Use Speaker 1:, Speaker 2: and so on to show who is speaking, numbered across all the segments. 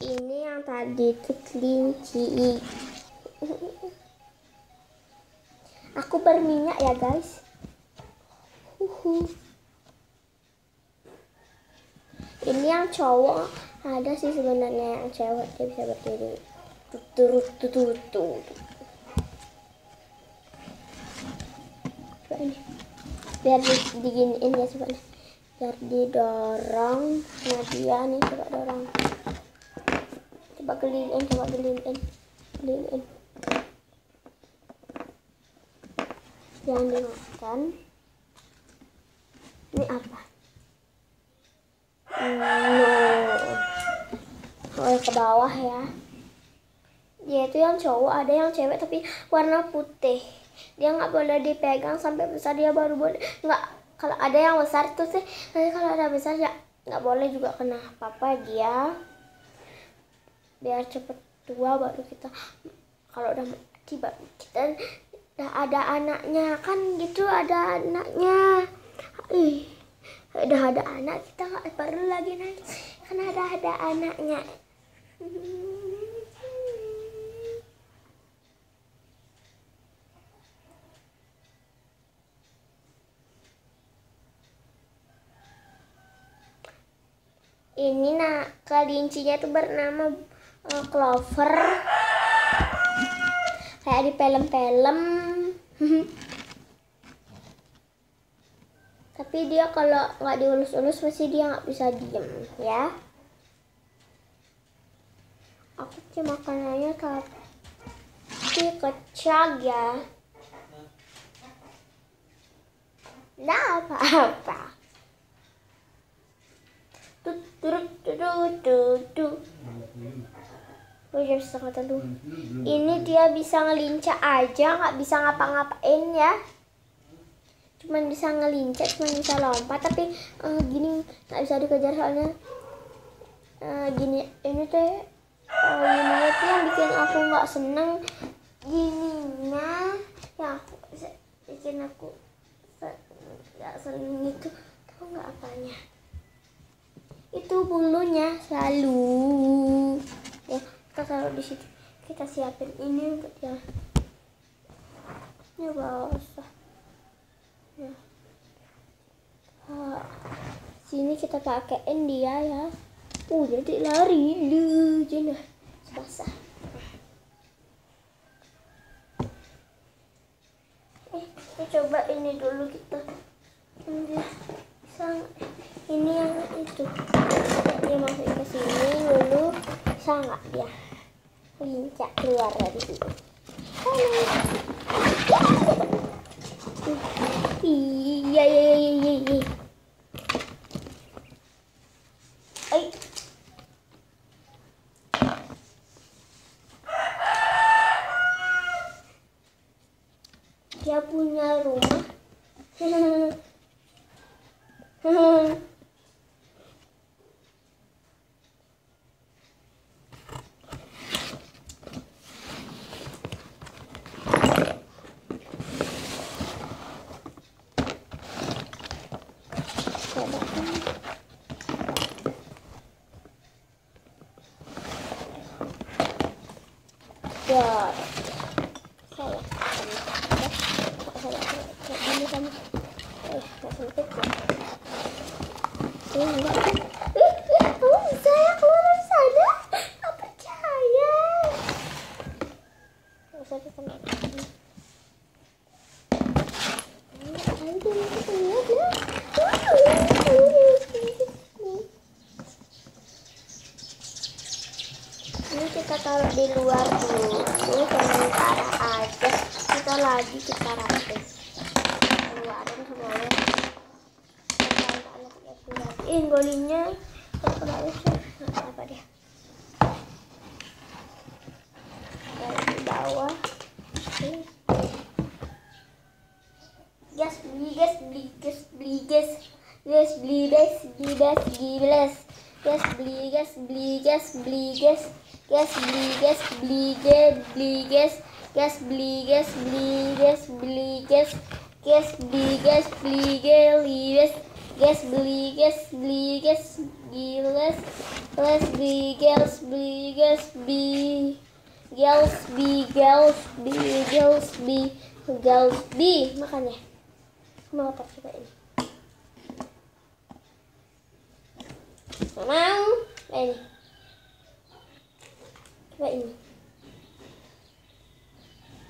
Speaker 1: Ini yang tadi itu kelinci. Aku berminyak ya guys. Ini yang cowok, ada sih sebenarnya yang cewek, dia bisa berdiri. Coba ini. Biar diginiin ya coba. Biar didorong sama dia nih, coba dorong. Coba gelilin. Jangan dimakan. Ini apa? Oh, ke bawah ya. Dia itu yang cowok, ada yang cewek tapi warna putih. Dia nggak boleh dipegang sampai besar, dia baru boleh. Nggak, kalau ada yang besar tuh sih, nanti kalau ada besar ya nggak boleh juga kena apa-apa dia. Biar cepet tua baru kita, kalau udah mati baru kita udah ada anaknya kan gitu, ada anaknya. Udah ada anak kita nggak perlu lagi nangis karena ada anaknya. Ini kelincinya tuh bernama Clover, kayak di film-film. Tapi dia kalau nggak diulus-ulus pasti dia nggak bisa diem ya. Aku sih makanannya tapi kecil ya. Nggak apa-apa. Jam setengah teduh. Ini dia bisa ngelincah aja, nggak bisa ngapa-ngapain ya. Cuman bisa ngelincah, cuman bisa lompat, tapi gini nggak bisa dikejar soalnya gini. Ini tuh gini tuh yang bikin aku nggak seneng. Gininya ya bikin aku nggak seneng itu. Tahu nggak apanya? Itu bulunya selalu ya, kita taruh di situ. Kita siapin ini untuk dia. Ini basah ya. Sini kita pakein dia ya. Jadi lari lu jenah basah. Kita coba ini dulu kita. Ini bisa ini yang itu. Dia masukin ke sini dulu. Bisa nggak dia lincah keluar dari sini? Iya. Dia punya rumah. Ya, kamu bisa ya keluar dari sana? Nggak percaya. Nggak usah ditembak. Ini kita taruh di luar dulu sementara aja. Kita rapin. Keluarin semuanya. Golinya apa dia? Dari bawah. Guys beli, guys beli, guys giles. Guys beli, girls beli, guys beli. Girls beli, girls beli, girls beli, girls beli. Makannya. Mau tak coba ini? Nggak mau. Ini. Coba ini.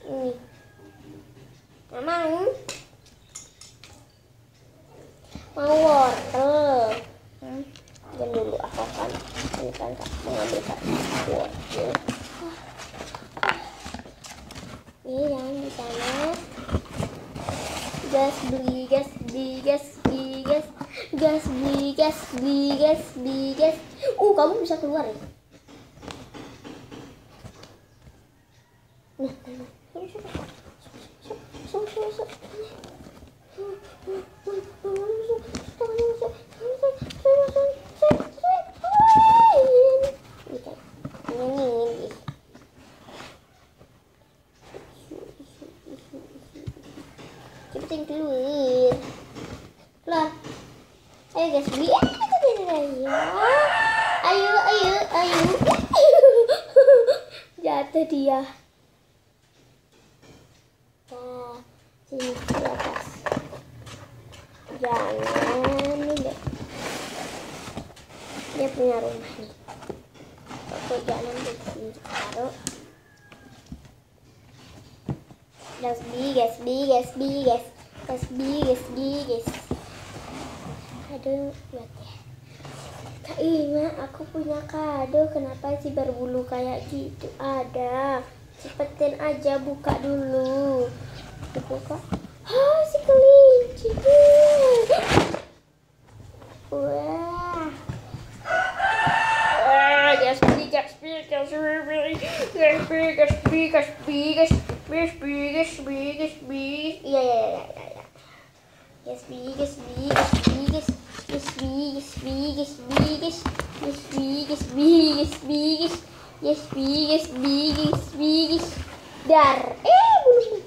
Speaker 1: Ini. Nggak mau. Mau wortel. Dan dulu aku akan ini kan mengambil wortel. Ini yang di sana. Gas beli, gas beli, gas beli, gas, gas beli, gas beli, gas beli, gas. Kamu bisa keluar ya? Nah, cepetin keluar. Keluar. Ayo guys, beli. Ayo, ayo, ayo. Jatuh dia. Nah, sini di atas. Jangan nih deh. Dia punya rumah nih. Aku jangan di sini taruh. Gas bi, gas bi, gas bi, gas, gas bi, gas bi, gas. Aduh, lihat ya. Kak Ima, aku punya kado. Kenapa sih berbulu kayak gitu? Ada. Cepetin aja, buka dulu. Dibuka. Si kelinci. Wah. Gaspi, gaspi, gaspi, gaspi, gaspi, gaspi, gaspi, gaspi, gaspi. Iya. Gaspi, gaspi, gaspi, gaspi, gaspi, gaspi, gaspi, gaspi, gaspi, gaspi, gaspi, gaspi, dar. Belum.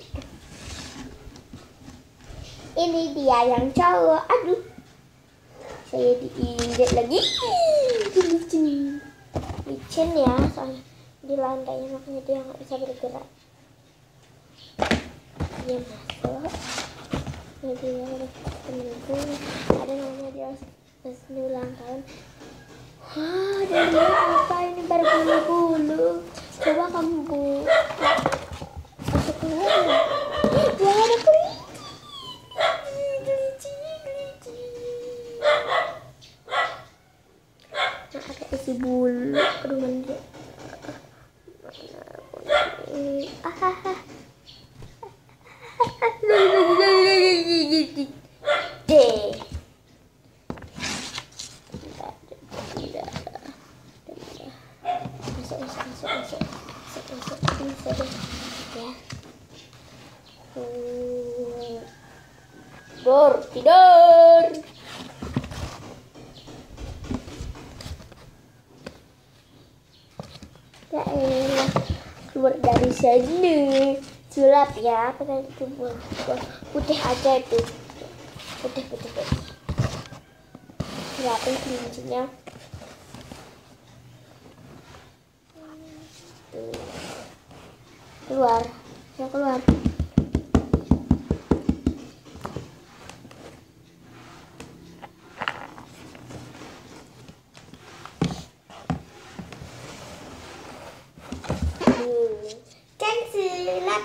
Speaker 1: Ini dia yang cowok. Aduh. Saya diinjek lagi. Licin ya, soalnya di lantainya, makanya dia nggak bisa bergerak. Dia masuk. Jadi dia udah seminggu. Ada namanya dia resmi ulang tahun. Dan dia apa ini berbulu-bulu. Coba kamu masuk keluar ya. Dia ada kelinci. Ada isi bulu. Aduh, mandi. Masuk ya. Tidur. Ya elah, keluar dari sini. Sulap ya, pakai itu putih aja itu. Putih. Sulapin kelincinya. Keluar. Ya keluar. Kan sulap.